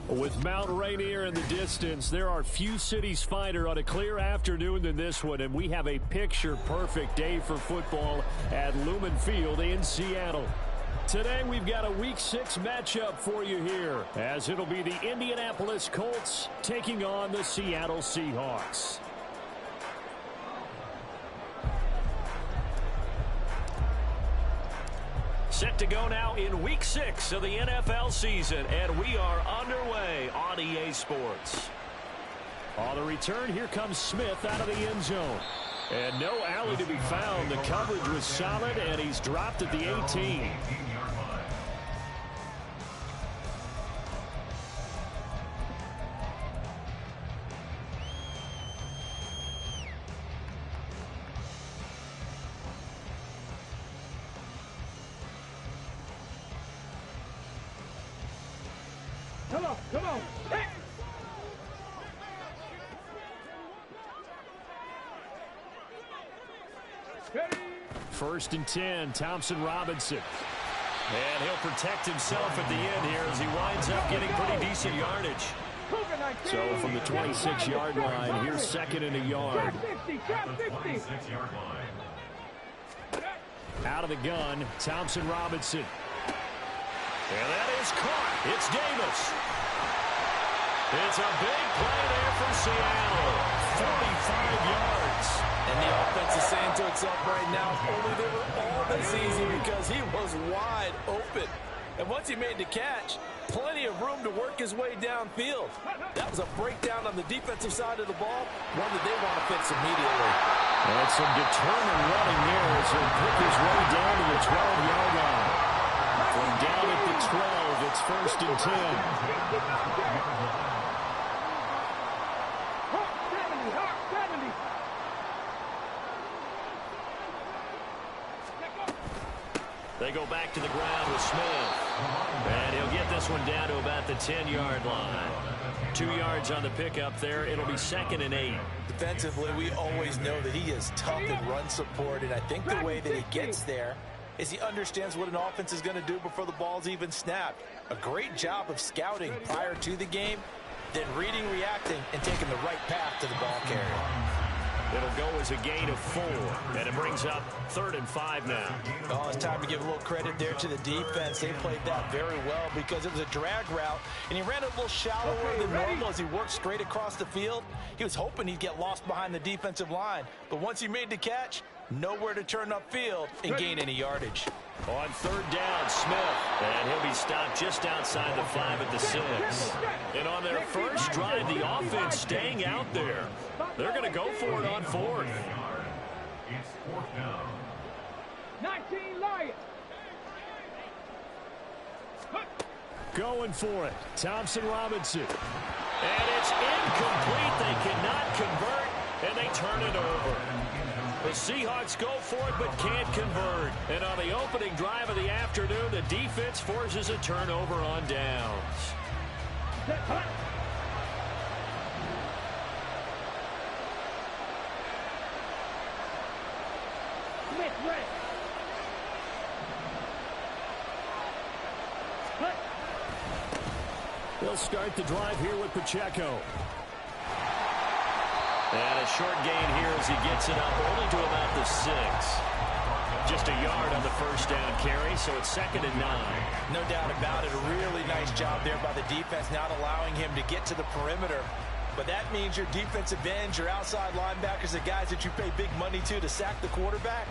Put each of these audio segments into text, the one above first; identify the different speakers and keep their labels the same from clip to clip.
Speaker 1: With Mount Rainier in the distance, there are few cities finer on a clear afternoon than this one, and we have a picture-perfect day for football at Lumen Field in Seattle. Today, we've got a Week 6 matchup for you here, as it'll be the Indianapolis Colts taking on the Seattle Seahawks. Set to go now in Week 6 of the NFL season, and we are underway on EA Sports. On the return, here comes Smith out of the end zone. And no alley to be found. The coverage was solid, and he's dropped at the 18.
Speaker 2: Come on. Hey.
Speaker 1: First and 10, Thompson Robinson. And he'll protect himself at the end here as he winds up getting pretty decent yardage. So from the 26-yard line, here's second and a yard. Out of the gun, Thompson Robinson. And that is caught. It's Davis. It's a big play there for Seattle. 45 yards.
Speaker 3: And the offense is saying to itself right now, only they were all this easy because he was wide open. And once he made the catch, plenty of room to work his way downfield. That was a breakdown on the defensive side of the ball, one that they want to fix immediately.
Speaker 1: And some determined running there as he'll pick his way down to the 12-yard line. From down at the 12, it's first and 10. They go back to the ground with Smith. And he'll get this one down to about the 10-yard line. 2 yards on the pickup there. It'll be second and 8.
Speaker 3: Defensively, we always know that he is tough in run support, and I think the way that he gets there is he understands what an offense is going to do before the ball's even snapped. A great job of scouting prior to the game, then reading, reacting, and taking the right path to the ball carrier.
Speaker 1: It'll go as a gain of 4, and it brings up 3rd and 5 now.
Speaker 3: Oh, it's time to give a little credit there to the defense. They played that very well because it was a drag route, and he ran a little shallower than normal as he worked straight across the field. He was hoping he'd get lost behind the defensive line, but once he made the catch, nowhere to turn upfield and gain any yardage.
Speaker 1: On 3rd down, Smith, and he'll be stopped just outside the 5 at the 6. And on their first drive, the offense staying out there. They're going to go for it on 4th.
Speaker 2: It's 4th down. 19 Lions.
Speaker 1: Going for it. Thompson Robinson. And it's incomplete. They cannot convert, and they turn it over. The Seahawks go for it but can't convert. And on the opening drive of the afternoon, the defense forces a turnover on downs. They'll start the drive here with Pacheco. And a short gain here as he gets it up only to about the 6. Just a yard on the first down carry, so it's 2nd and 9.
Speaker 3: No doubt about it. A really nice job there by the defense, not allowing him to get to the perimeter. But that means your defensive ends, your outside linebackers, the guys that you pay big money to sack the quarterback,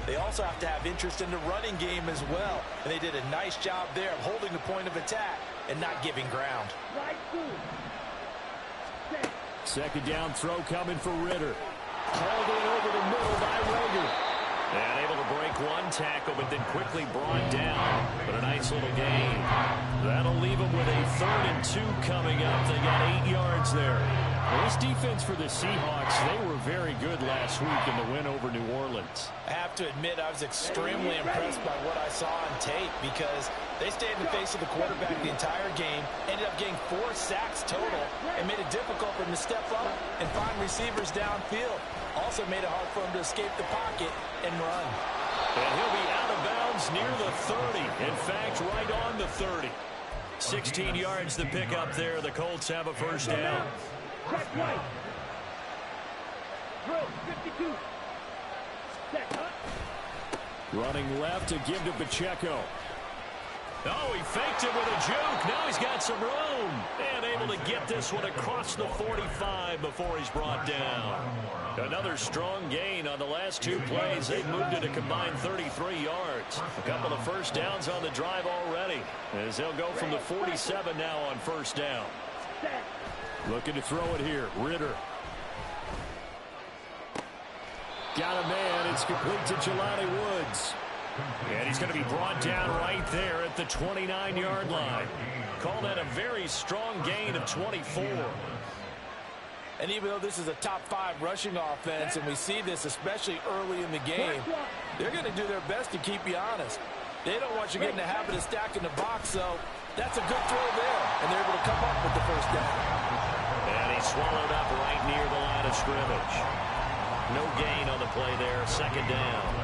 Speaker 3: they also have to have interest in the running game as well. And they did a nice job there of holding the point of attack and not giving ground.
Speaker 1: Second down throw coming for Ritter. Hauled in over the middle by Rager. And able to break one tackle, but then quickly brought down. But a nice little gain. That'll leave them with a 3rd and 2 coming up. They got 8 yards there. Well, this defense for the Seahawks, they were very good last week in the win over New Orleans.
Speaker 3: I have to admit, I was extremely impressed by what I saw on tape because they stayed in the face of the quarterback the entire game, ended up getting 4 sacks total, and made it difficult for him to step up and find receivers downfield. Also made it hard for him to escape the pocket and run.
Speaker 1: And he'll be out of bounds near the 30. In fact, right on the 30. 16 yards to pick up there. The Colts have a first down.
Speaker 2: Check right. Drill 52. Check hut.
Speaker 1: Running left to give to Pacheco. Oh, he faked it with a juke. Now he's got some room. And able to get this one across the 45 before he's brought down. Another strong gain on the last two plays. They've moved it a combined 33 yards. A couple of first downs on the drive already, as they'll go from the 47 now on first down. Looking to throw it here. Ritter. Got a man. It's complete to Jelani Woods. And he's going to be brought down right there at the 29-yard line. Call that a very strong gain of 24.
Speaker 3: And even though this is a top-5 rushing offense, and we see this especially early in the game, they're going to do their best to keep you honest. They don't want you getting the habit of stacking the box, so that's a good throw there. And they're able to come up with the first down.
Speaker 1: And he swallowed up right near the line of scrimmage. No gain on the play there. Second down.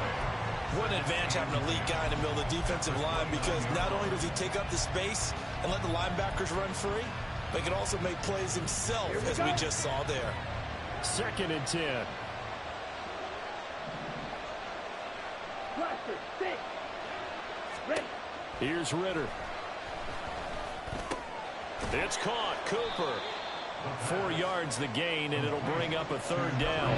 Speaker 3: What an advantage having a lead guy in the middle of the defensive line, because not only does he take up the space and let the linebackers run free, but he can also make plays himself, as we just saw there.
Speaker 1: Second and 10. Here's Ritter. It's caught. Cooper. 4 yards the gain, and it'll bring up a third down.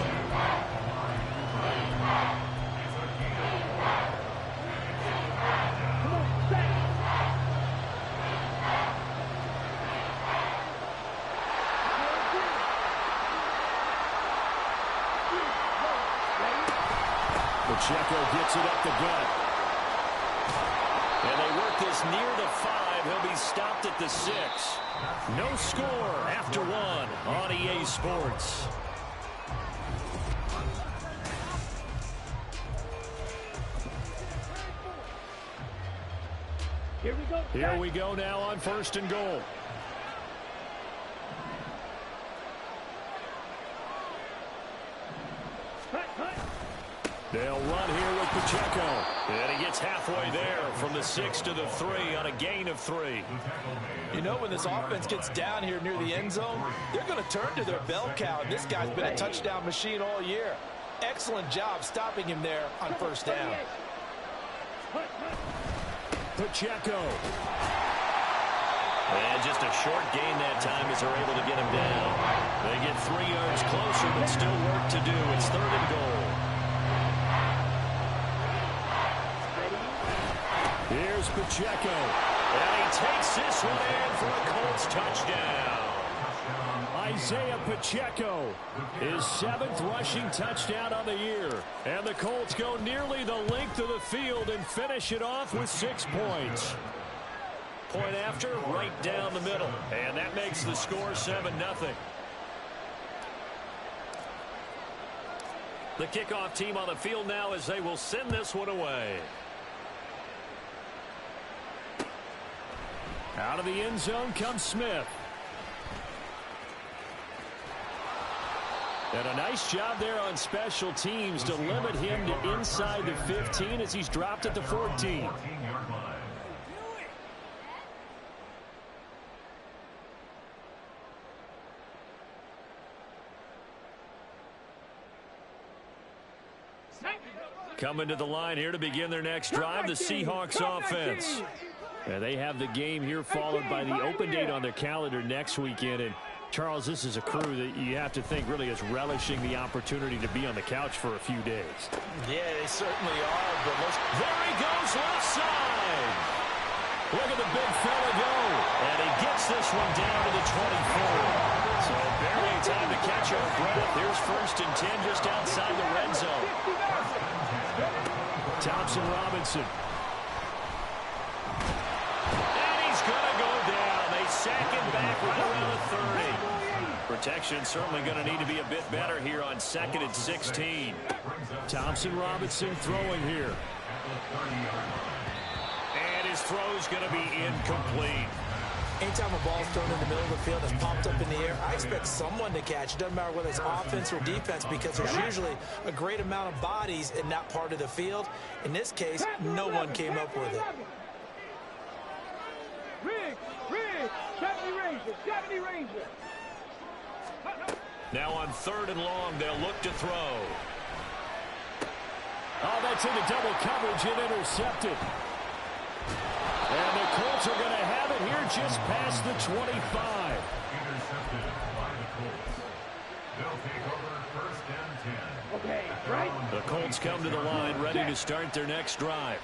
Speaker 1: Pacheco gets it up the gut. And they work this near the 5. He'll be stopped at the 6. No score after 1 on EA Sports. Here we go now on first and goal. They'll run here with Pacheco. And he gets halfway there from the 6 to the 3 on a gain of 3.
Speaker 3: You know, when this offense gets down here near the end zone, they're going to turn to their bell cow. And this guy's been a touchdown machine all year. Excellent job stopping him there on first down.
Speaker 1: Pacheco. And just a short gain that time as they're able to get him down. They get 3 yards closer, but still work to do. It's third and goal. Here's Pacheco. And he takes this one in for a Colts touchdown. Isaiah Pacheco, his 7th rushing touchdown on the year. And the Colts go nearly the length of the field and finish it off with 6 points. Point after, right down the middle. And that makes the score 7-0. The kickoff team on the field now as they will send this one away. Out of the end zone comes Smith. And a nice job there on special teams to limit him to inside the 15 as he's dropped at the 14. Coming to the line here to begin their next drive, the Seahawks offense. And they have the game here followed by the open date on their calendar next weekend. And Charles, this is a crew that you have to think really is relishing the opportunity to be on the couch for a few days.
Speaker 3: Yeah, they certainly are. But
Speaker 1: there he goes left side. Look at the big fella go. And he gets this one down to the 24. So barely time to catch our breath. Here's first and 10 just outside the red zone. Thompson Robinson. Sack him back right around the 30. Protection certainly going to need to be a bit better here on 2nd and 16. Thompson Robinson throwing here. And his throw's going to be incomplete.
Speaker 3: Anytime a ball's thrown in the middle of the field that's popped up in the air, I expect someone to catch. It doesn't matter whether it's offense or defense, because there's usually a great amount of bodies in that part of the field. In this case, no one came up with it.
Speaker 2: the 70 Ranger.
Speaker 1: Now on 3rd and long, they'll look to throw. Oh, that's into double coverage and intercepted. And the Colts are going to have it here just past the 25.
Speaker 4: Intercepted by the Colts. They'll take over 1st and 10.
Speaker 2: Okay, right.
Speaker 1: The Colts come to the line ready to start their next drive.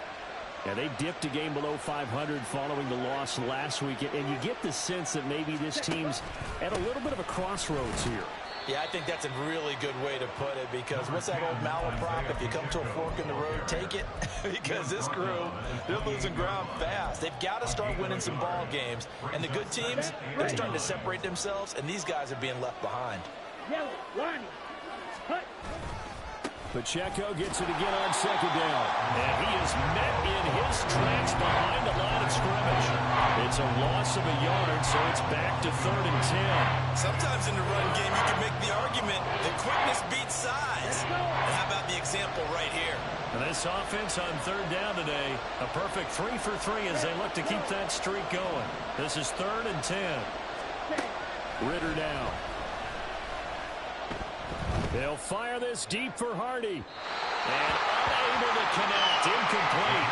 Speaker 1: Yeah, they dipped a game below 500 following the loss last week, and you get the sense that maybe this team's at a little bit of a crossroads here.
Speaker 3: Yeah, I think that's a really good way to put it, because what's that old malaprop? If you come to a fork in the road, take it. Because this crew, they're losing ground fast. They've got to start winning some ball games. And the good teams, they're starting to separate themselves, and these guys are being left behind.
Speaker 2: Yellow, line. Hut.
Speaker 1: Pacheco gets it again on 2nd down. And he is met in his tracks behind the line of scrimmage. It's a loss of a yard, so it's back to 3rd and 10.
Speaker 3: Sometimes in the run game, you can make the argument that quickness beats size. And how about the example right here?
Speaker 1: And this offense on 3rd down today, a perfect 3 for 3 as they look to keep that streak going. This is 3rd and 10. Ritter now. They'll fire this deep for Hardy. And unable to connect. Incomplete.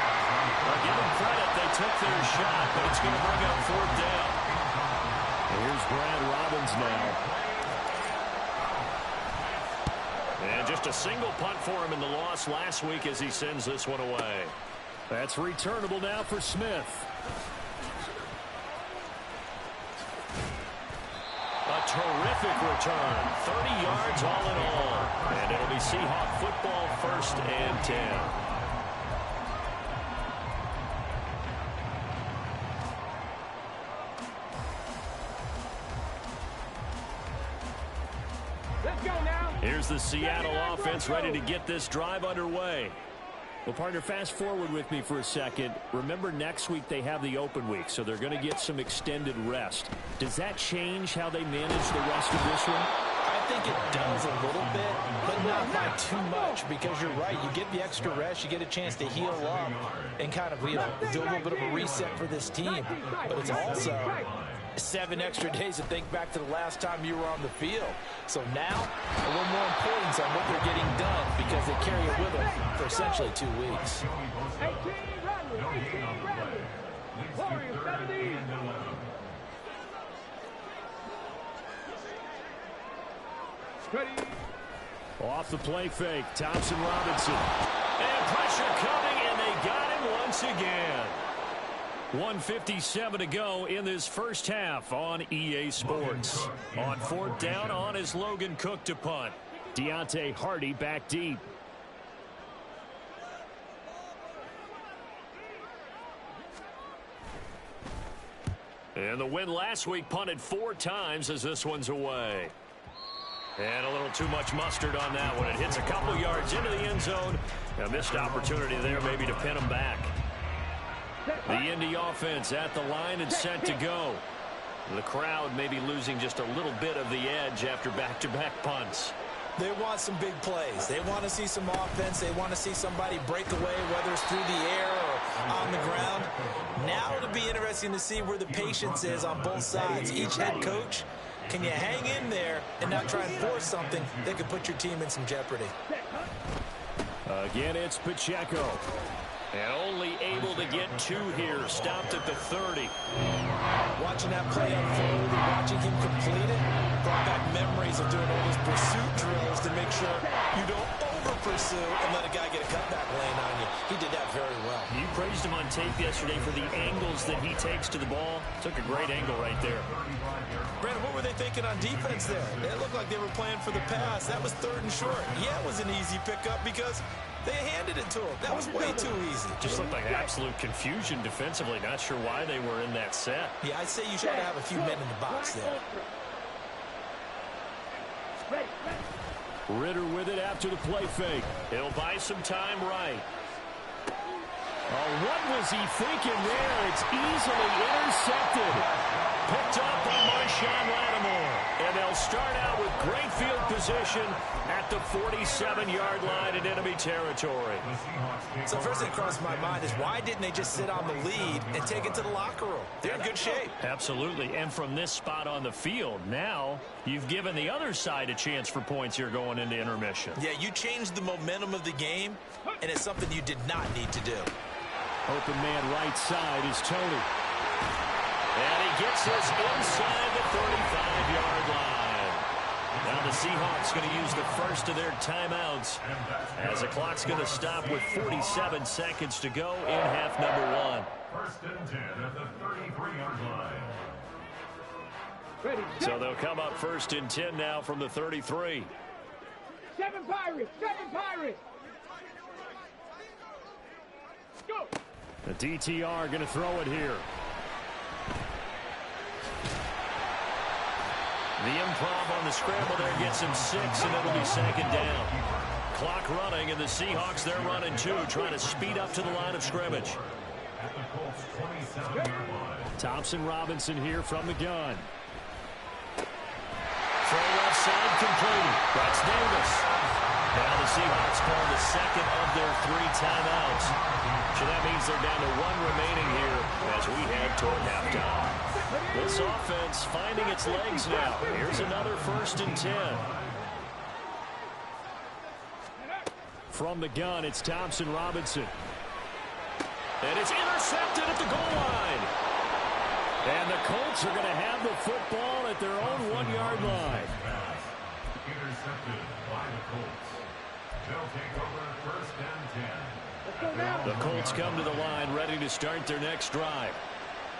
Speaker 1: Well, give them credit. They took their shot, but it's going to bring up 4th down. And here's Brad Robbins now. And just a single punt for him in the loss last week as he sends this one away. That's returnable now for Smith. A terrific return. 30 yards all in all. And it'll be Seahawk football 1st and 10.
Speaker 2: Let's go now.
Speaker 1: Here's the Seattle offense ready to get this drive underway. Well, partner, fast forward with me for a second. Remember, next week they have the open week, so they're going to get some extended rest. Does that change how they manage the rest of this one?
Speaker 3: I think it does a little bit, but not by too much, because you're right. You get the extra rest, you get a chance to heal up and kind of, do a little bit of a reset for this team. But it's also 7 extra days to think back to the last time you were on the field. So now, a little more importance on what they're getting done, because they carry it with them for essentially 2 weeks.
Speaker 2: 18 Bradley. 18 Bradley. Warrior 70. Ready.
Speaker 1: Off the play fake, Thompson Robinson. And pressure coming, and they got him once again. 1:57 to go in this first half on EA Sports. On 4th down, on is Logan Cook to punt. Deontay Hardy back deep. And the win last week punted 4 times as this one's away. And a little too much mustard on that one. It hits a couple yards into the end zone. A missed opportunity there maybe to pin them back. The Indy offense at the line and set to go. The crowd may be losing just a little bit of the edge after back-to-back punts.
Speaker 3: They want some big plays. They want to see some offense. They want to see somebody break away, whether it's through the air or on the ground. Now it'll be interesting to see where the patience is on both sides. Each head coach, can you hang in there and not try and force something that could put your team in some jeopardy?
Speaker 1: Again, it's Pacheco. And only able to get 2 here. Stopped at the 30.
Speaker 3: Watching that play unfold and watching him complete it brought back memories of doing all those pursuit drills to make sure you don't over-pursue and let a guy get a cutback lane on you. He did that very well.
Speaker 1: You praised him on tape yesterday for the angles that he takes to the ball. Took a great angle right there.
Speaker 3: Brandon, what were they thinking on defense there? It looked like they were playing for the pass. That was 3rd and short. Yeah, it was an easy pickup because they handed it to him. That was way too easy.
Speaker 1: Just looked like absolute confusion defensively. Not sure why they were in that set.
Speaker 3: Yeah, I'd say you should have a few men in the box there.
Speaker 1: Ritter with it after the play fake. He'll buy some time right. Oh, what was he thinking there? It's easily intercepted. Picked up on Marshawn Lattimore. And they'll start out with great field position at the 47-yard line in enemy territory.
Speaker 3: So first thing that crossed my mind is why didn't they just sit on the lead and take it to the locker room? They're in good shape.
Speaker 1: Absolutely. And from this spot on the field, now you've given the other side a chance for points here going into intermission.
Speaker 3: Yeah, you changed the momentum of the game, and it's something you did not need to do.
Speaker 1: Open man right side is Tony. And he gets this inside the 35-yard line. Now the Seahawks going to use the first of their timeouts as the clock's going to stop with 47 seconds to go in half number 1.
Speaker 4: First and 10 at the 33-yard line.
Speaker 2: Ready,
Speaker 1: So they'll come up first and 10 now from the 33.
Speaker 2: 7 Pirates! 7 Pirates! Go!
Speaker 1: The DTR going to throw it here. The improv on the scramble there gets him 6, and it'll be second down. Clock running, and the Seahawks, they're running 2, trying to speed up to the line of scrimmage.
Speaker 4: At the Colts 27-yard line.
Speaker 1: Thompson Robinson here from the gun. Throw left side complete. That's Davis. Now the Seahawks call the second of their 3 timeouts. So that means they're down to 1 remaining here as we head toward halftime. This offense finding its legs now. Here's another first and 10. From the gun, it's Thompson Robinson. And it's intercepted at the goal line. And the Colts are going to have the football at their own 1-yard line.
Speaker 4: Intercepted by the Colts. They'll take over first and 10.
Speaker 1: The Colts come to the line ready to start their next drive.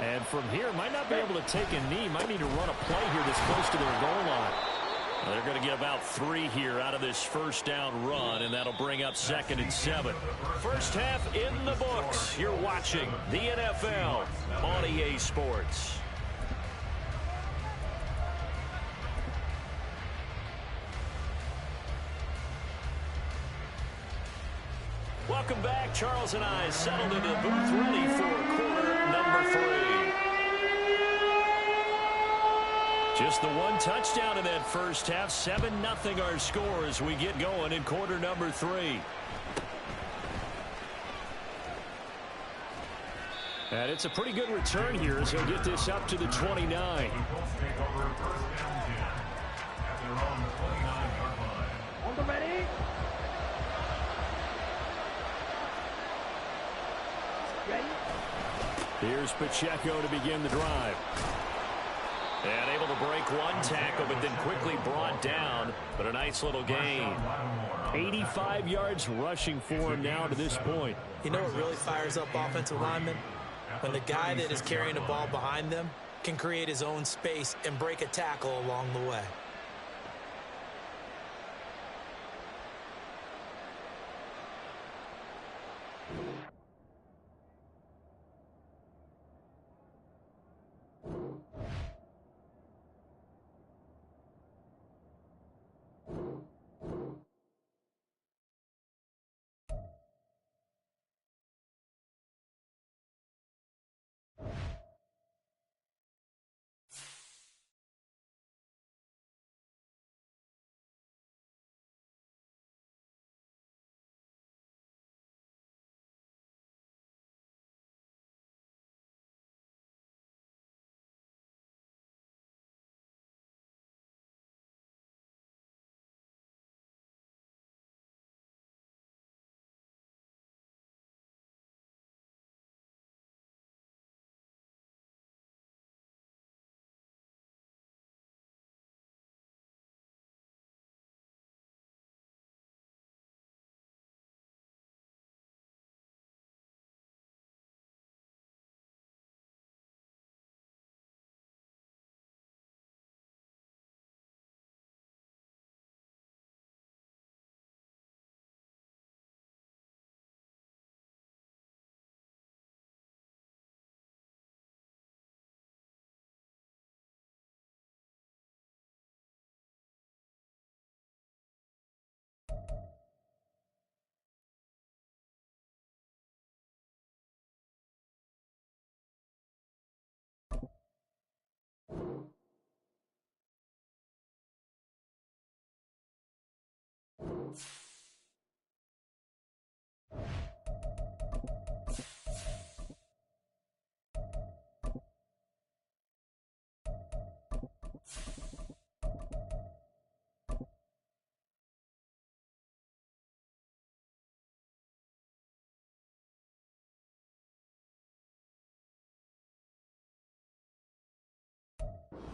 Speaker 1: And from here, might not be able to take a knee. Might need to run a play here that's close to their goal line. Well, they're going to get about 3 here out of this first down run, and that'll bring up second and 7. First half in the books. You're watching the NFL on EA Sports. Welcome back. Charles and I settled into the booth ready for quarter number 3. Just the 1 touchdown in that first half. 7-0 our score as we get going in quarter number 3. And it's a pretty good return here as he'll get this up to the 29.
Speaker 4: The Colts take over first and 10 at their own 29-yard line.
Speaker 2: On the ready? Ready?
Speaker 1: Here's Pacheco to begin the drive. And able to break 1 tackle, but then quickly brought down. But a nice little gain. 85 yards rushing for him now to this point.
Speaker 3: You know what really fires up offensive linemen? When the guy that is carrying the ball behind them can create his own space and break a tackle along the way.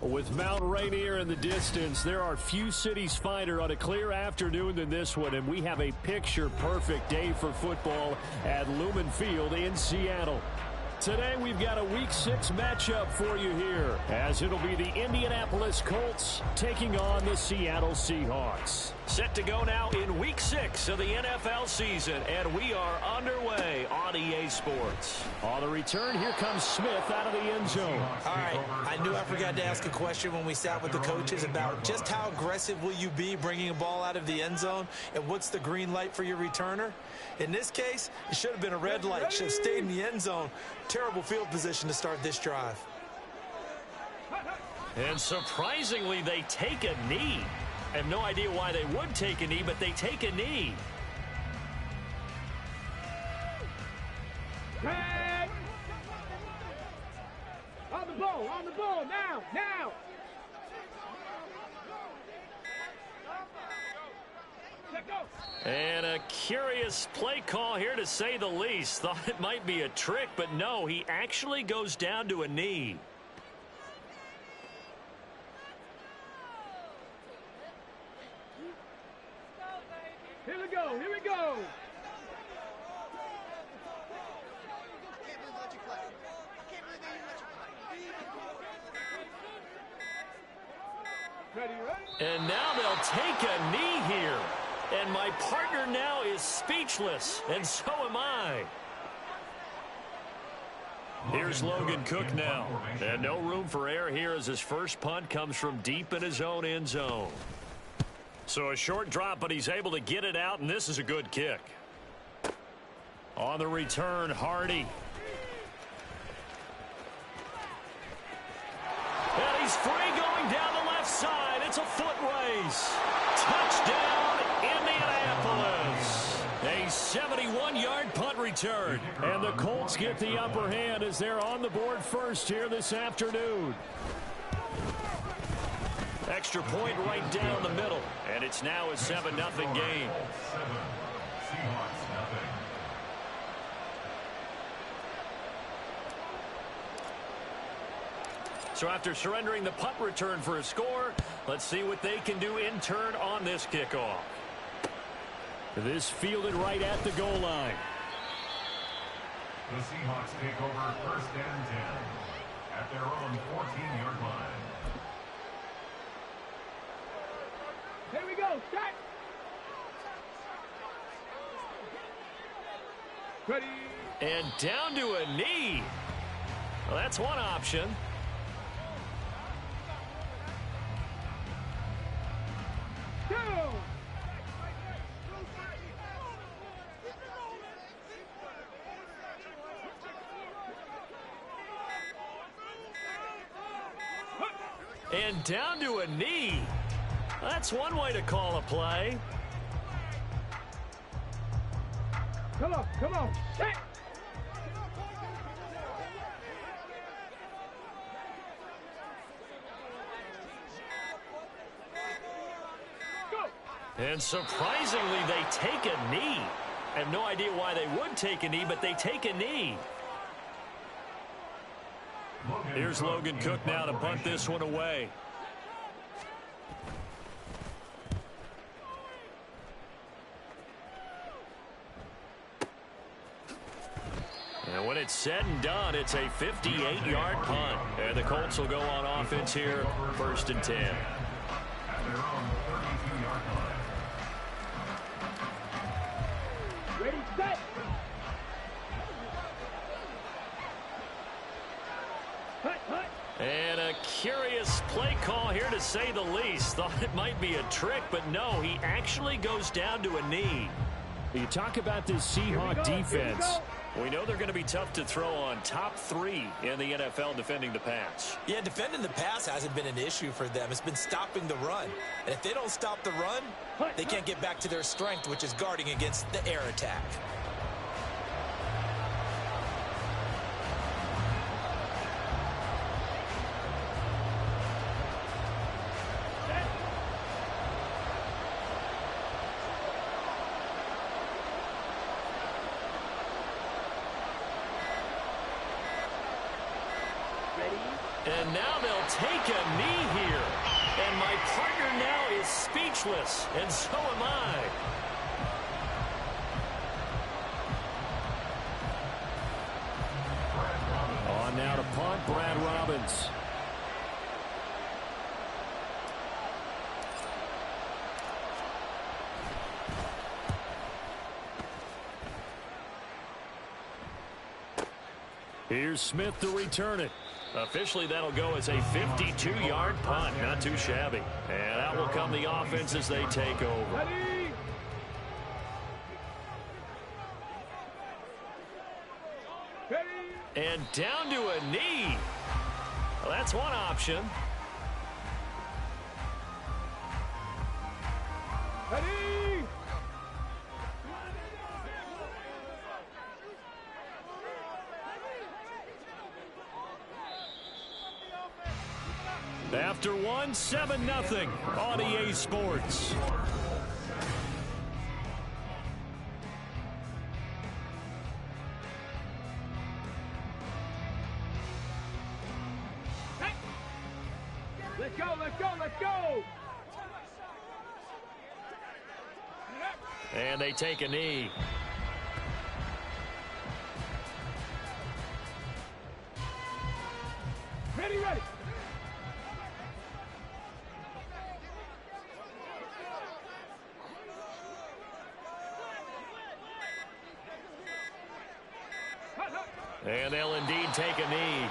Speaker 1: With Mount Rainier in the distance, there are few cities finer on a clear afternoon than this one, and we have a picture-perfect day for football at Lumen Field in Seattle. Today, we've got a Week 6 matchup for you here, as it'll be the Indianapolis Colts taking on the Seattle Seahawks. Set to go now in Week 6 of the NFL season, and we are underway on EA Sports. On the return, here comes Smith out of the end zone.
Speaker 3: All right, I knew I forgot to ask a question when we sat with the coaches about just how aggressive will you be bringing a ball out of the end zone, and what's the green light for your returner? In this case, it should have been a red light. Should have stayed in the end zone. Terrible field position to start this drive.
Speaker 1: And surprisingly, they take a knee. I have no idea why they would take a knee, but they take a knee.
Speaker 2: Tag! On the ball, now! Let go!
Speaker 1: And a curious play call here, to say the least. Thought it might be a trick, but no, he actually goes down to a knee.
Speaker 2: Here we go! Ready?
Speaker 1: And now they'll take a knee here. And my partner now is speechless, and so am I. Here's Logan Cook now. And no room for error here as his first punt comes from deep in his own end zone. So a short drop, but he's able to get it out, and this is a good kick. On the return, Hardy. And he's free going down the left side. It's a foot race. Touchdown, Indianapolis. A 71-yard punt return. And the Colts get the upper hand as they're on the board first here this afternoon. Extra point right down the middle. And it's now a 7-0 game. So after surrendering the punt return for a score, let's see what they can do in turn on this kickoff. This fielded right at the goal line.
Speaker 4: The Seahawks take over first and 10 at their own 14-yard line.
Speaker 2: Here we go, start! Ready?
Speaker 1: And down to a knee. Well, that's one option.
Speaker 2: Go!
Speaker 1: And down to a knee. That's one way to call a play.
Speaker 2: Come on, set! Go!
Speaker 1: And surprisingly, they take a knee. I have no idea why they would take a knee, but they take a knee. Here's Logan Cook now to punt this one away. And when it's said and done, it's a 58-yard punt. And the Colts will go on offense here, first and 10.
Speaker 4: At their own 32-yard line.
Speaker 2: Ready, set! Hut!
Speaker 1: And a curious play call here, to say the least. Thought it might be a trick, but no, he actually goes down to a knee. You talk about this Seahawk defense. We know they're going to be tough to throw on. Top 3 in the NFL defending the pass.
Speaker 3: Yeah, defending the pass hasn't been an issue for them. It's been stopping the run. And if they don't stop the run, they can't get back to their strength, which is guarding against the air attack.
Speaker 2: Ready,
Speaker 1: And now they'll take a knee here. And my partner now is speechless, and so am I. On now to punt, Brad Robbins. Here's Smith to return it. Officially, that'll go as a 52-yard punt. Not too shabby. And out will come the offense as they take over.
Speaker 2: Ready? Ready?
Speaker 1: And down to a knee. Well, that's one option.
Speaker 2: Ready?
Speaker 1: After one, 7-0 on EA Sports.
Speaker 2: Hey. Let's go, let's go, let's go!
Speaker 1: And they take a knee.
Speaker 2: Ready, ready!
Speaker 1: And they'll indeed take a knee.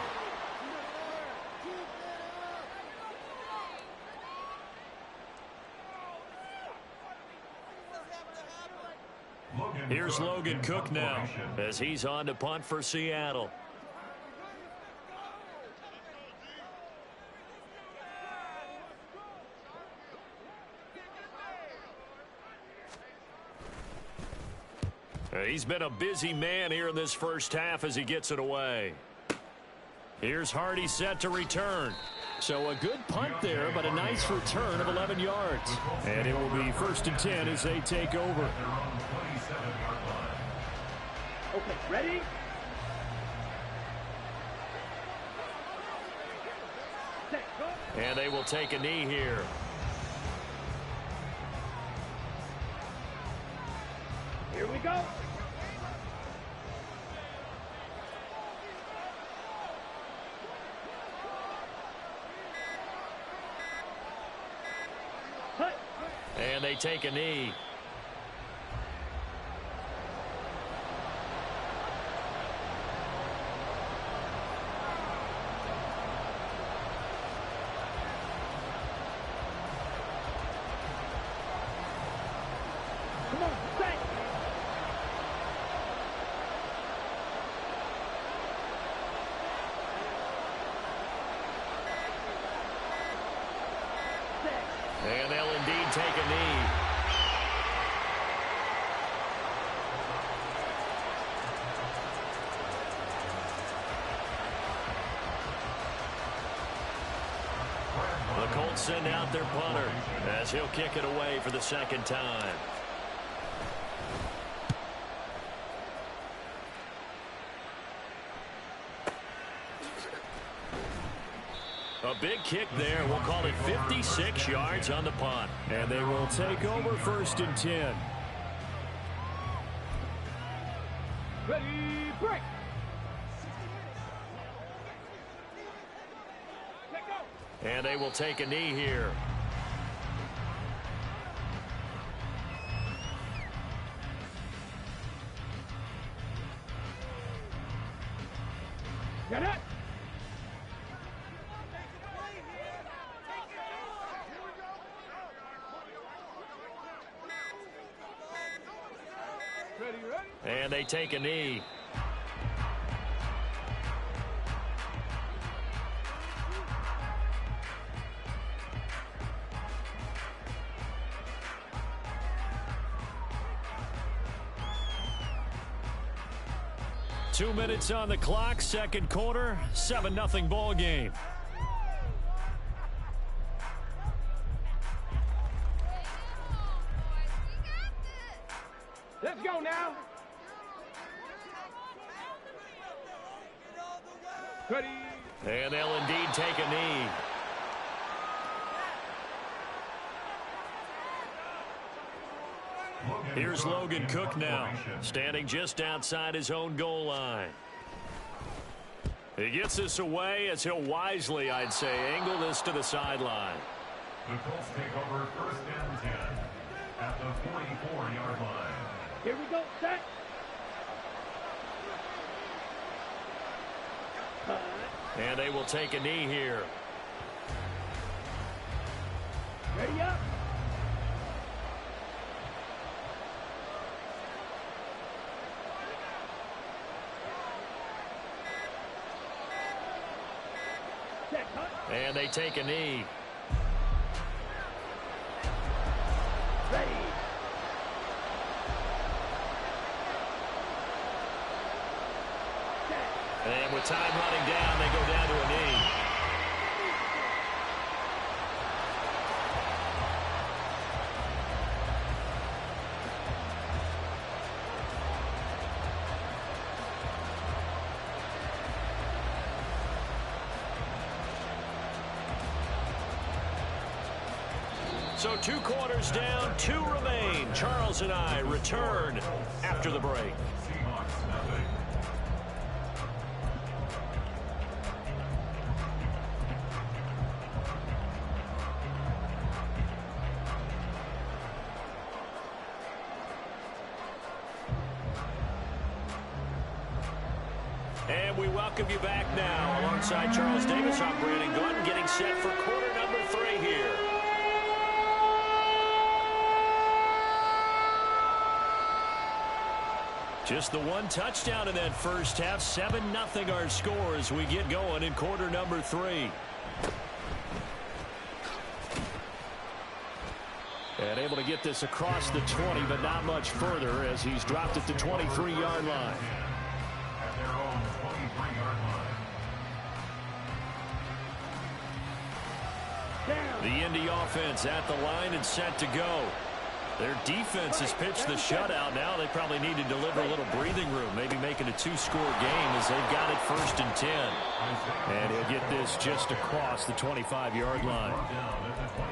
Speaker 1: Here's Logan Cook now as he's on to punt for Seattle. He's been a busy man here in this first half as he gets it away. Here's Hardy set to return. So a good punt there, but a nice return of 11 yards. And it will be 1st and 10 as they take over.
Speaker 2: Okay, ready? Set, go.
Speaker 1: And they will take a knee here.
Speaker 2: Here we go.
Speaker 1: And they take a knee.
Speaker 2: Come on, set.
Speaker 1: And they'll indeed take a knee. The Colts send out their punter as he'll kick it away for the second time. A big kick there. We'll call it 56 yards on the punt. And they will take over 1st and 10.
Speaker 2: Ready, break. Let go.
Speaker 1: And they will take a knee here.
Speaker 2: Get it. Ready, ready.
Speaker 1: And they take a knee. Two minutes on the clock, second quarter, 7-0 ball game.
Speaker 2: Let's go now. Ready,
Speaker 1: And they'll indeed take a knee. Here's Logan Cook now, standing just outside his own goal line. He gets this away as he'll wisely, I'd say, angle this to the sideline.
Speaker 4: The Colts take over 1st and 10 at the 44-yard line.
Speaker 2: Here we go, set.
Speaker 1: And they will take a knee here.
Speaker 2: Ready up.
Speaker 1: And they take a knee.
Speaker 2: Ready.
Speaker 1: And with time running down, they go down to a knee. So 2 quarters down, 2 remain. Charles and I return after the break.
Speaker 4: Seahawks nothing.
Speaker 1: And we welcome you back now. Alongside Charles Davis, I'm Brandon Gordon, getting set for quarter number 3 here. Just the 1 touchdown in that first half. 7-0 our score as we get going in quarter number 3. And able to get this across the 20, but not much further as he's dropped at the 23-yard line.
Speaker 4: At their own 23-yard line.
Speaker 1: The Indy offense at the line and set to go. Their defense has pitched the shutout. Now they probably need to deliver a little breathing room, maybe making a 2-score game as they've got it 1st and 10. And he'll get this just across the 25-yard line.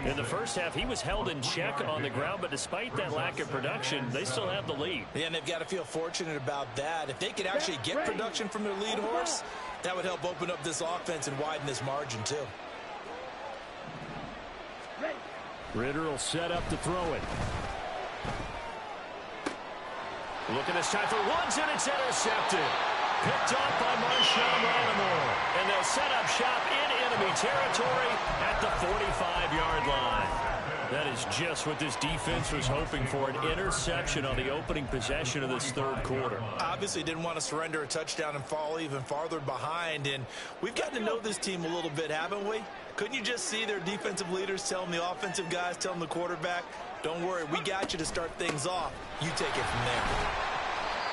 Speaker 1: In the first half, he was held in check on the ground, but despite that lack of production, they still have the lead.
Speaker 3: Yeah, and they've got to feel fortunate about that. If they could actually get production from their lead horse, that would help open up this offense and widen this margin, too.
Speaker 1: Ritter will set up to throw it. Looking this time for Woods, and it's intercepted. Picked off by Marshawn Lattimore. And they'll set up shop in enemy territory at the 45-yard line. That is just what this defense was hoping for, an interception on the opening possession of this 3rd quarter.
Speaker 3: Obviously didn't want to surrender a touchdown and fall even farther behind. And we've gotten to know this team a little bit, haven't we? Couldn't you just see their defensive leaders telling the offensive guys, telling the quarterback, don't worry, we got you to start things off. You take it from there.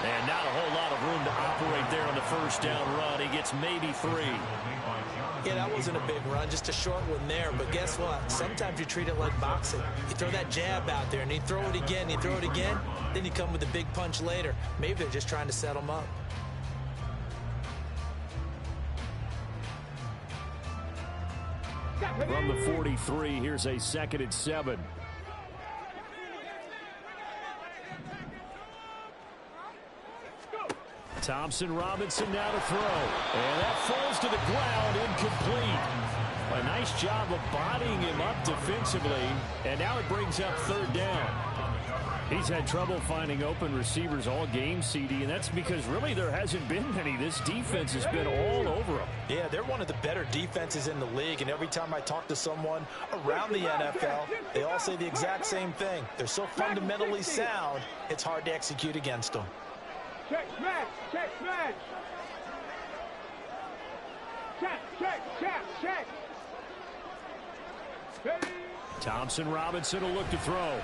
Speaker 1: And not a whole lot of room to operate there on the 1st down run. He gets maybe 3.
Speaker 3: Yeah, that wasn't a big run, just a short one there. But guess what? Sometimes you treat it like boxing. You throw that jab out there, and you throw it again, you throw it again, then you come with a big punch later. Maybe they're just trying to set them up.
Speaker 1: From the 43, here's a 2nd and 7. Thompson Robinson now to throw. And that falls to the ground, incomplete. A nice job of bodying him up defensively. And now it brings up 3rd down. He's had trouble finding open receivers all game, CD, and that's because really there hasn't been many. This defense has been all over them.
Speaker 3: Yeah, they're one of the better defenses in the league, and every time I talk to someone around the NFL, they all say the exact same thing. They're so fundamentally sound, it's hard to execute against them.
Speaker 2: Check, smash, check, smash. Check, check, check, check. Ready.
Speaker 1: Thompson Robinson will look to throw.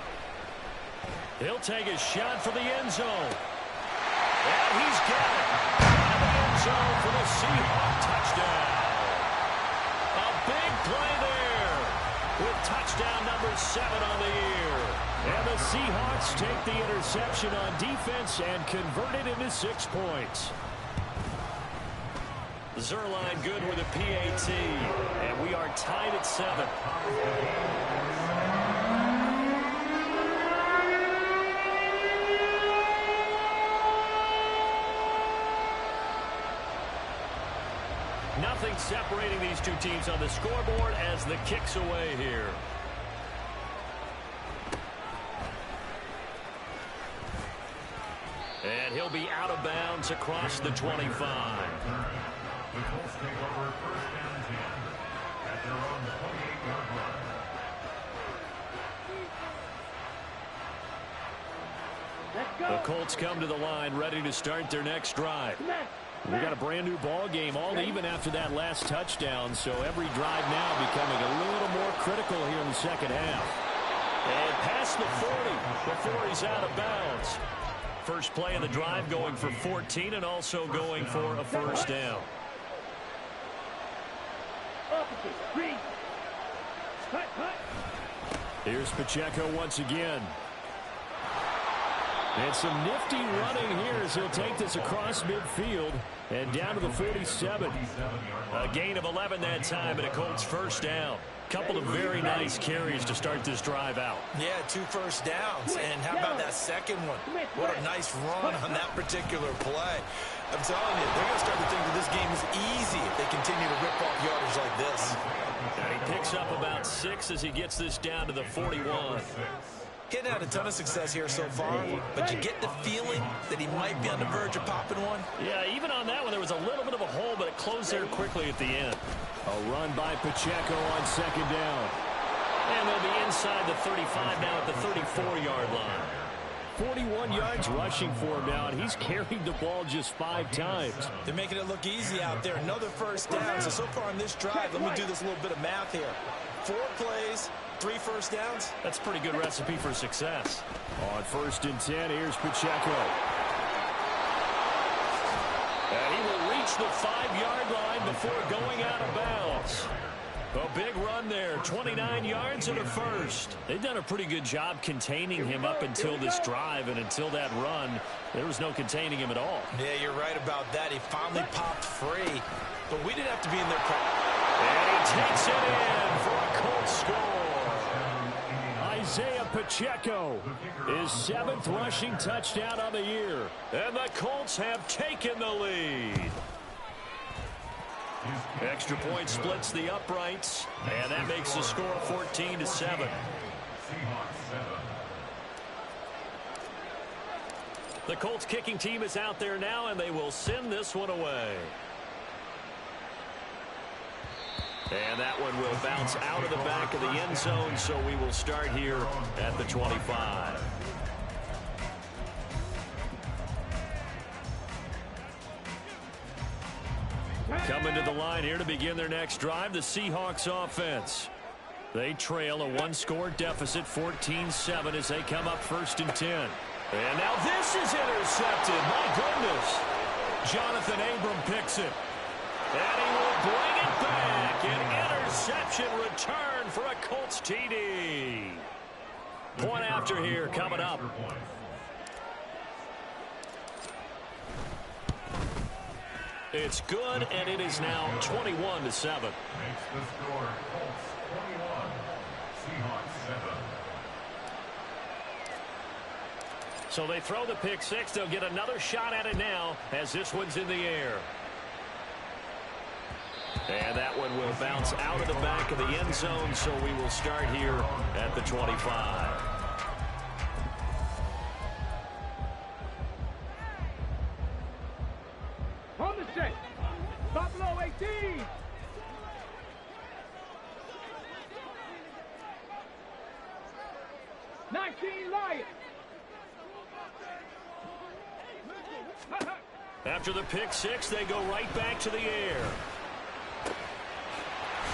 Speaker 1: He'll take a shot for the end zone. And he's got it. Out of the end zone for the Seahawk touchdown. A big play there with touchdown number 7 on the year. And the Seahawks take the interception on defense and convert it into 6 points. Zerline good with a PAT. And we are tied at 7. Nothing separating these two teams on the scoreboard as the kick's away here. And he'll be out of bounds across the 25.
Speaker 4: The Colts take over first and 10 at their own 28-yard line.
Speaker 1: The Colts come to the line ready to start their next drive. We got a brand new ball game, all even after that last touchdown, so every drive now becoming a little more critical here in the second half. And past the 40 before he's out of bounds. First play of the drive going for 14 and also going for a first down. Here's Pacheco once again. And some nifty running here as he'll take this across midfield and down to the 47. A gain of 11 that time and a Colts first down. Couple of very nice carries to start this drive out.
Speaker 3: Yeah, 2 first downs. And how about that second one? What a nice run on that particular play. I'm telling you, they're going to start to think that this game is easy if they continue to rip off yardage like this.
Speaker 1: And he picks up about 6 as he gets this down to the 41.
Speaker 3: He's had a ton of success here so far, but you get the feeling that he might be on the verge of popping one.
Speaker 1: Yeah, even on that one, there was a little bit of a hole, but it closed there quickly at the end. A run by Pacheco on second down. And they'll be inside the 35 now at the 34-yard line. 41 yards rushing for him now, and he's carried the ball just 5 times.
Speaker 3: They're making it look easy out there. Another first down. So far on this drive, let me do this little bit of math here. 4 plays, 3 first downs.
Speaker 1: That's a pretty good recipe for success. On first and 10, here's Pacheco. And he will reach the 5-yard line before going out of bounds. A big run there, 29 yards and a first. They've done a pretty good job containing him up until this drive, and until that run, there was no containing him at all.
Speaker 3: Yeah, you're right about that. He finally popped free, but we didn't have to be in there.
Speaker 1: And he takes it in for a Colts score. Isaiah Pacheco, his 7th rushing touchdown on the year. And the Colts have taken the lead. Extra point splits the uprights, and that makes the score 14-7. The Colts kicking team is out there now, and they will send this one away. And that one will bounce out of the back of the end zone, so we will start here at the 25. Coming to the line here to begin their next drive, the Seahawks offense. They trail a 1-score deficit, 14-7, as they come up first and 10. And now this is intercepted. My goodness. Jonathan Abram picks it. And he will bring it back. An interception return for a Colts TD. Point after here coming up. It's good, and it is now 21-7.
Speaker 4: Makes the score Colts 21, Seahawks 7.
Speaker 1: So they throw the pick 6. They'll get another shot at it now as this one's in the air. And that one will bounce out of the back of the end zone, so we will start here at the 25.
Speaker 2: On the set. Buffalo 18. Lions.
Speaker 1: After the pick 6, they go right back to the air.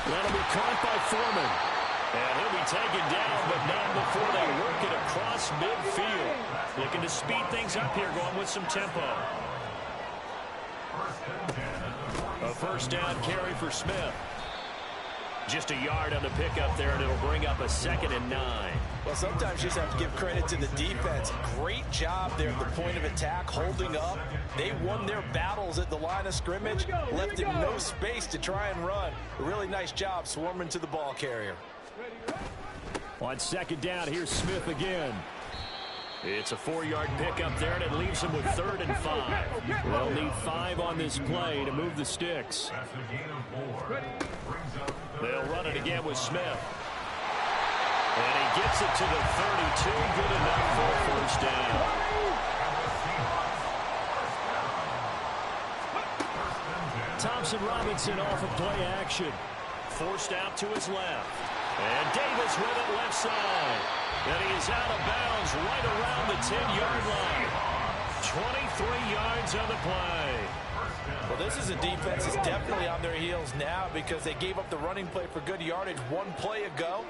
Speaker 1: That'll be caught by Foreman. And he'll be taken down, but not before they work it across midfield. Looking to speed things up here, going with some tempo. A first down carry for Smith. Just a yard on the pickup there, and it'll bring up a 2nd and 9.
Speaker 3: Well, sometimes you just have to give credit to the defense. Great job there at the point of attack, holding up. They won their battles at the line of scrimmage, left him no space to try and run. A really nice job swarming to the ball carrier.
Speaker 1: On 2nd down, here's Smith again. It's a 4-yard pickup there, and it leaves them with 3rd and 5. They'll need 5 on this play to move the sticks. They'll run it again with Smith. And he gets it to the 32. Good enough for a 1st down. Thompson Robinson off of play action. Forced out to his left. And Davis with it left side. And he is out of bounds right around the 10-yard line. 23 yards on the play.
Speaker 3: Well, this is a defense that's definitely on their heels now because they gave up the running play for good yardage 1 play ago.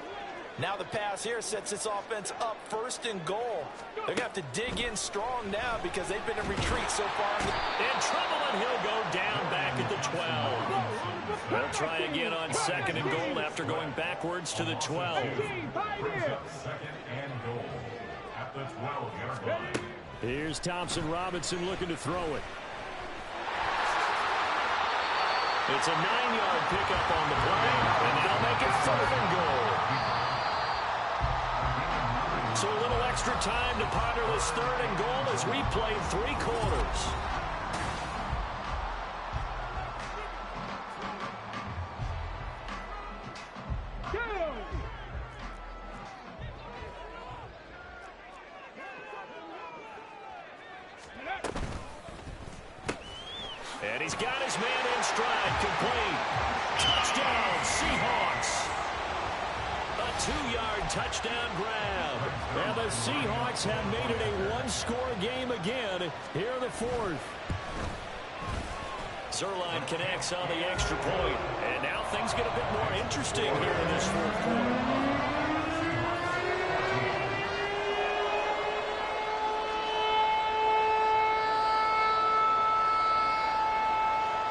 Speaker 3: Now the pass here sets this offense up 1st and goal. They're going to have to dig in strong now because they've been in retreat so far.
Speaker 1: In trouble, and he'll go down back at the 12. They'll try again on 2nd and goal after going backwards to the 12.
Speaker 4: 2nd and goal at the 12-yard line.
Speaker 1: Here's Thompson Robinson looking to throw it. It's a 9-yard pickup on the play, and they'll make it 3rd and goal. So a little extra time to ponder this 3rd and goal as we played 3 quarters. And he's got his man in stride, complete. Touchdown, Seahawks. A 2-yard touchdown grab. And the Seahawks have made it a 1-score game again here in the 4th. Zerline connects on the extra point. And now things get a bit more interesting here in this 4th quarter.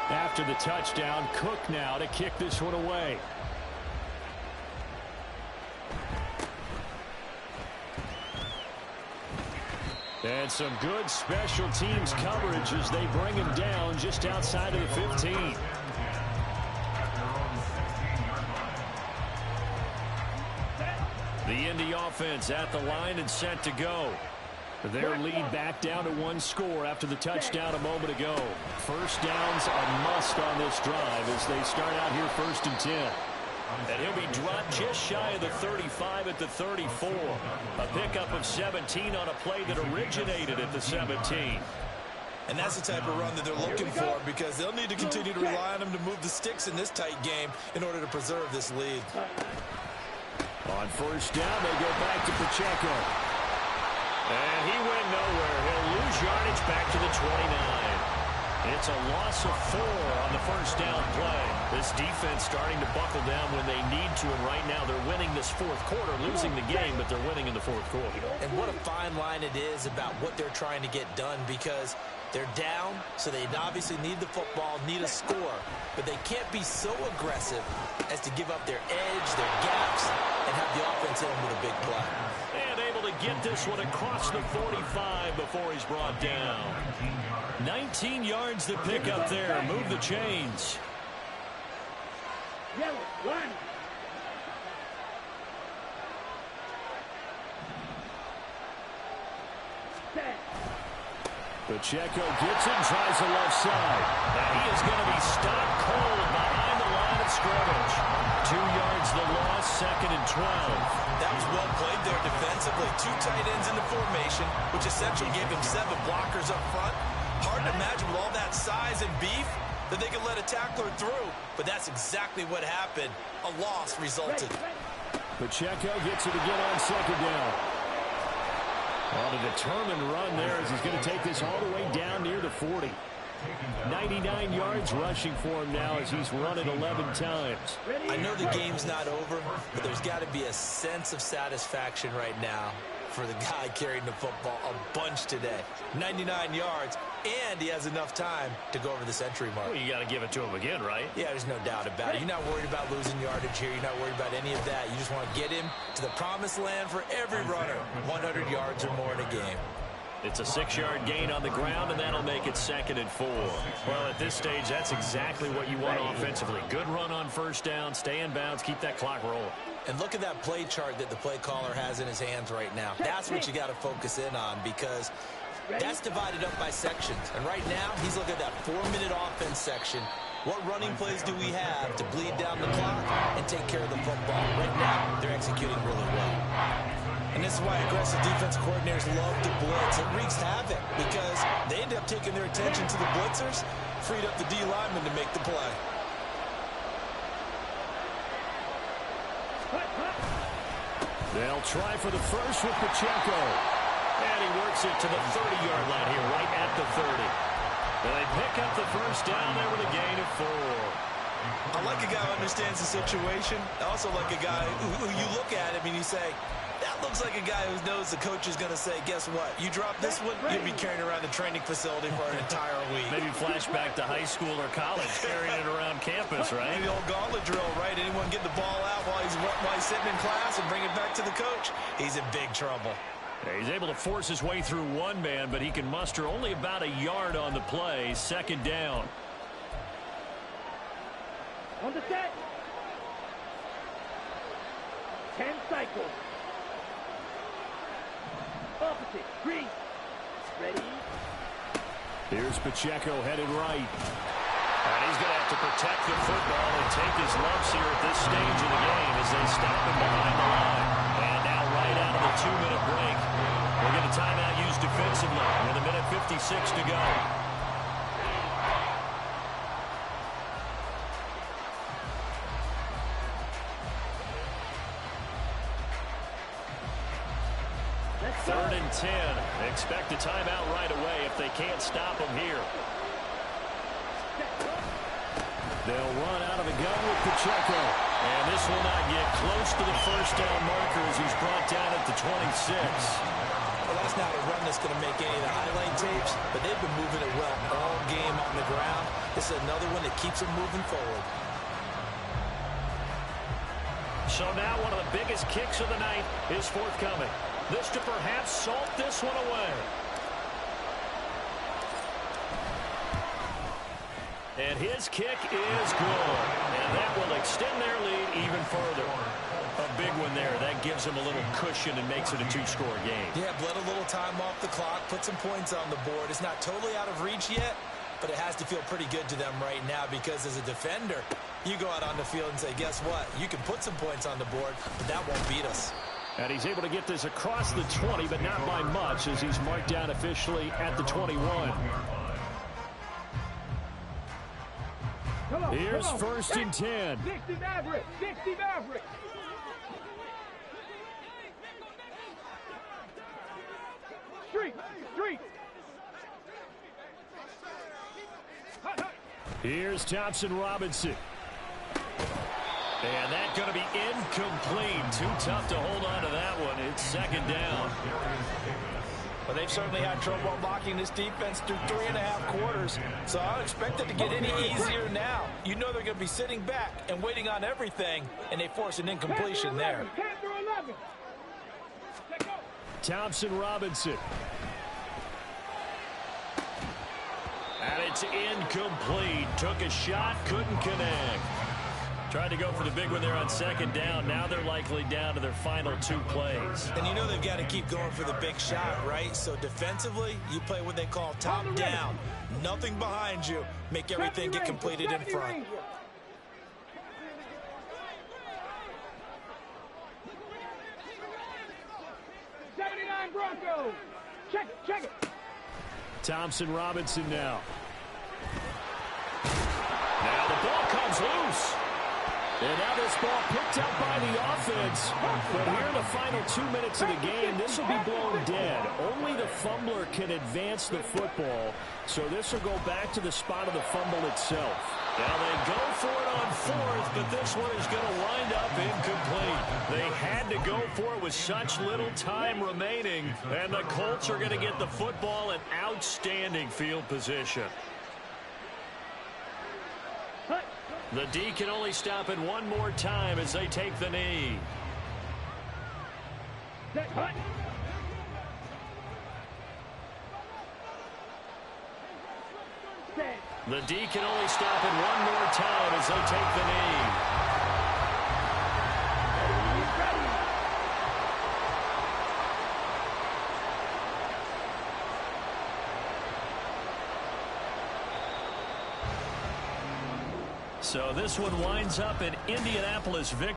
Speaker 1: After the touchdown, Cook now to kick this one away. And some good special teams coverage as they bring him down just outside of the 15. The Indy offense at the line and set to go. Their lead back down to 1 score after the touchdown a moment ago. 1st down's a must on this drive as they start out here 1st and 10. And he'll be dropped just shy of the 35 at the 34. A pickup of 17 on a play that originated at the 17.
Speaker 3: And that's the type of run that they're looking for because they'll need to continue to rely on him to move the sticks in this tight game in order to preserve this lead.
Speaker 1: On 1st down, they go back to Pacheco. And he went nowhere. He'll lose yardage back to the 29. It's a loss of 4 on the 1st down play. This defense starting to buckle down when they need to, and right now they're winning this 4th quarter, losing the game, but they're winning in the 4th quarter.
Speaker 3: And what a fine line it is about what they're trying to get done because they're down, so they obviously need the football, need a score, but they can't be so aggressive as to give up their edge, their gaps, and have the offense in them with a big play.
Speaker 1: And able to get this one across the 45 before he's brought down. 19 yards to pick up there. Move the chains.
Speaker 2: Yellow, 1.
Speaker 1: Pacheco gets it, tries the left side. Now he is going to be stopped cold behind the line of scrimmage. 2 yards the loss, 2nd and 12.
Speaker 3: That was well played there defensively. 2 tight ends in the formation, which essentially gave them 7 blockers up front. Hard to imagine with all that size and beef that they could let a tackler through. But that's exactly what happened. A loss resulted.
Speaker 1: Pacheco gets it again on 2nd down. On a determined run there as he's going to take this all the way down near the 40. 99 yards rushing for him now as he's run it 11 times.
Speaker 3: I know the game's not over, but there's got to be a sense of satisfaction right now for the guy carrying the football a bunch today. 99 yards, and he has enough time to go over the century mark.
Speaker 1: Well, you got to give it to him again, right?
Speaker 3: Yeah, there's no doubt about it. You're not worried about losing yardage here. You're not worried about any of that. You just want to get him to the promised land for every runner. 100 yards or more in a game.
Speaker 1: It's a 6-yard gain on the ground, and that'll make it 2nd and 4. Well, at this stage, that's exactly what you want offensively. Good run on first down, stay in bounds, keep that clock rolling.
Speaker 3: And look at that play chart that the play caller has in his hands right now. That's what you got to focus in on, because that's divided up by sections. And right now, he's looking at that 4-minute offense section. What running plays do we have to bleed down the clock and take care of the football? Right now, they're executing really well. And this is why aggressive defensive coordinators love to blitz. It wreaks havoc because they end up taking their attention to the blitzers, freed up the D lineman to make the play.
Speaker 1: They'll try for the first with Pacheco. And he works it to the 30-yard line here, right at the 30. And they pick up the first down there with a gain of 4.
Speaker 3: I like a guy who understands the situation. I also like a guy who you look at him and you say, that looks like a guy who knows the coach is going to say, guess what? You drop this one, you'll be carrying around the training facility for an entire week.
Speaker 1: Maybe flashback to high school or college, carrying it around campus, right?
Speaker 3: Maybe the old gauntlet drill, right? Anyone get the ball out while he's sitting in class and bring it back to the coach? He's in big trouble.
Speaker 1: Yeah, he's able to force his way through one man, but he can muster only about a yard on the play. 2nd down.
Speaker 2: On the set. 10 cycles. Opposite. Green. Ready.
Speaker 1: Here's Pacheco headed right. And he's going to have to protect the football and take his lumps here at this stage of the game as they stop him behind the line. And now right out of the 2-minute break, we'll get a timeout used defensively with 1:56 to go. Third and 10. Expect a timeout right away if they can't stop him here. They'll run out of the gun with Pacheco. And this will not get close to the first down marker as he's brought down at the 26.
Speaker 3: Well, that's not a run that's going to make any of the highlight tapes, but they've been moving it well all game on the ground. This is another one that keeps them moving forward.
Speaker 1: So now one of the biggest kicks of the night is forthcoming. This to perhaps salt this one away. And his kick is good. And that will extend their lead even further. A big one there. That gives them a little cushion and makes it a 2-score game.
Speaker 3: Yeah, bled a little time off the clock, put some points on the board. It's not totally out of reach yet, but it has to feel pretty good to them right now because as a defender, you go out on the field and say, guess what? You can put some points on the board, but that won't beat us.
Speaker 1: And he's able to get this across the 20, but not by much as he's marked down officially at the 21. Here's 1st and 10.
Speaker 2: 60 Maverick. 60 Maverick. Street.
Speaker 1: Here's Thompson Robinson. And that's going to be incomplete. Too tough to hold on to that one. It's 2nd down.
Speaker 3: Well, they've certainly had trouble blocking this defense through 3.5 quarters, so I don't expect it to get any easier now. You know they're going to be sitting back and waiting on everything, and they force an incompletion there.
Speaker 1: Thompson Robinson. And it's incomplete. Took a shot, couldn't connect. Tried to go for the big one there on 2nd down. Now they're likely down to their final 2 plays.
Speaker 3: And you know they've got to keep going for the big shot, right? So defensively, you play what they call top down. Nothing behind you. Make everything get completed in front.
Speaker 2: Broncos. Check it.
Speaker 1: Thompson Robinson now. Now the ball comes loose. And now this ball picked up by the offense. But here in the final 2 minutes of the game, this will be blown dead. Only the fumbler can advance the football. So this will go back to the spot of the fumble itself. Now they go for it on fourth, but this one is going to wind up incomplete. They had to go for it with such little time remaining, and the Colts are going to get the football in outstanding field position. The D can only stop it one more time as they take the knee. The D can only stop it one more time as they take the knee. So this one winds up an Indianapolis victory.